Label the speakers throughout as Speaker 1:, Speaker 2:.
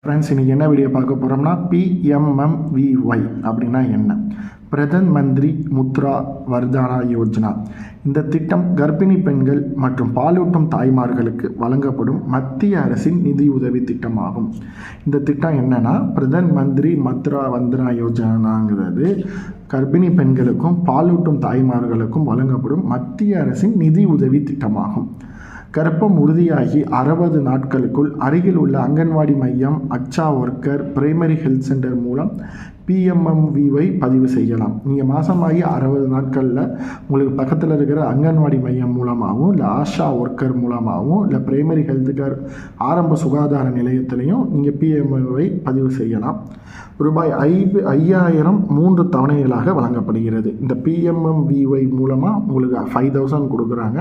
Speaker 1: Friends, இன்றைக்கி என்ன video பார்க்க போகிறோம்னா PMMVY அப்படின்னா என்ன? பிரதன் மந்திரி முத்ரா வர்தானா யோஜனா. இந்த திட்டம் கர்ப்பிணி பெண்கள் மற்றும் பாலூட்டும் தாய்மார்களுக்கு வழங்கப்படும் மத்திய அரசின் நிதியுதவி திட்டமாகும். இந்த திட்டம் என்னென்னா, பிரதன் மந்திரி முத்ரா வர்தானா யோஜனாங்கிறது கர்ப்பிணி பெண்களுக்கும் பாலூட்டும் தாய்மார்களுக்கும் வழங்கப்படும் மத்திய அரசின் நிதி உதவி திட்டமாகும். கர்ப்பம் உறுதியாகி 60 நாட்களுக்குள் அருகில் உள்ள அங்கன்வாடி மையம், அச்சா ஒர்க்கர், பிரைமரி ஹெல்த் சென்டர் மூலம் PMMVY பதிவு செய்யலாம். நீங்கள் மாதமாகி 60 நாட்களில் உங்களுக்கு பக்கத்தில் இருக்கிற அங்கன்வாடி மையம் மூலமாகவும், இல்லை ஆஷா ஒர்க்கர் மூலமாகவும், இல்லை பிரைமரி ஹெல்த் கேர் ஆரம்ப சுகாதார நிலையத்திலையும் நீங்கள் PMMVY பதிவு செய்யலாம். ரூபாய் 5000 3 தவணைகளாக வழங்கப்படுகிறது. இந்த PMMVY மூலமாக உங்களுக்கு 5000 கொடுக்குறாங்க.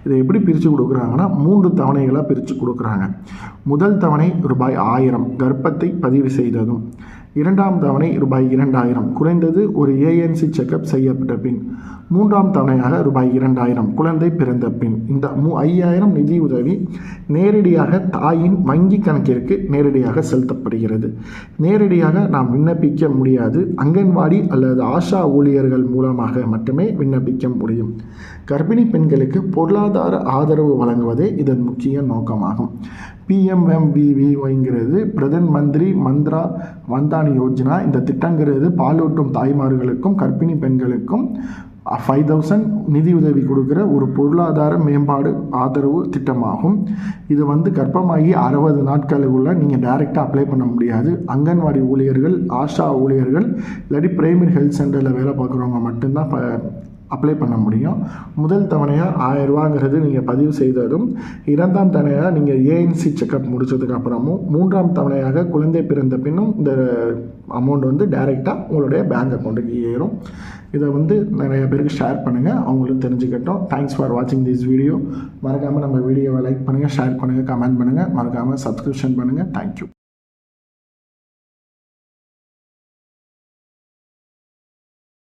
Speaker 1: இதை எப்படி பிரித்து கொடுக்குறாங்கன்னா, 3 தவணைகளாக பிரித்து கொடுக்குறாங்க. முதல் தவணை ரூபாய் 1000 கர்ப்பத்தை பதிவு செய்ததும், இரண்டாம் தவணை ரூபாய் 2000 குறைந்தது ஒரு ANC செக்கப் செய்யப்பட்ட பின், மூன்றாம் தவணையாக ரூபாய் 2000 குழந்தை பிறந்த பின். இந்த 5000 நிதி உதவி நேரடியாக தாயின் வங்கி கணக்கிற்கு நேரடியாக செலுத்தப்படுகிறது. நேரடியாக நாம் விண்ணப்பிக்க முடியாது. அங்கன்வாடி அல்லது ஆஷா ஊழியர்கள் மூலமாக மட்டுமே விண்ணப்பிக்க முடியும். கர்ப்பிணி பெண்களுக்கு பொருளாதார ஆதரவு வழங்குவதே இதன் முக்கிய நோக்கமாகும். PMMVYங்கிறது பிரதன் மந்திரி முத்ரா வர்தானா யோஜனா. இந்த திட்டங்கிறது பாலூட்டும் தாய்மார்களுக்கும் கர்ப்பிணி பெண்களுக்கும் 5000 நிதியுதவி கொடுக்குற ஒரு பொருளாதார மேம்பாடு ஆதரவு திட்டமாகும். இது கர்ப்பமாகி 60 நாட்களுக்குள்ள நீங்கள் டைரெக்டாக அப்ளை பண்ண முடியாது. அங்கன்வாடி ஊழியர்கள், ஆஷா ஊழியர்கள், இல்லாட்டி பிரைமரி ஹெல்த் சென்டரில் வேலை பார்க்குறவங்க மட்டும்தான் அப்ளை பண்ண முடியும். முதல் தவணையாக 1000 ரூபாங்கிறது நீங்கள் பதிவு செய்ததும், இரண்டாம் தவணையாக நீங்கள் ANC செக்கப் முடித்ததுக்கு அப்புறமும், மூன்றாம் தவணையாக குழந்தை பிறந்த பின்னும் இந்த அமௌண்ட் டைரெக்டாக உங்களுடைய பேங்க் அக்கௌண்ட்டுக்கு ஏறும். இதை நிறைய பேருக்கு ஷேர் பண்ணுங்கள், அவங்களுக்கு தெரிஞ்சுக்கட்டும். தேங்க்ஸ் ஃபார் வாட்சிங் திஸ் வீடியோ. மறக்காமல் நம்ம வீடியோவை லைக் பண்ணுங்கள், ஷேர் பண்ணுங்கள், கமெண்ட் பண்ணுங்கள், மறக்காமல் சப்ஸ்கிரிப்ஷன் பண்ணுங்கள். தேங்க்யூ.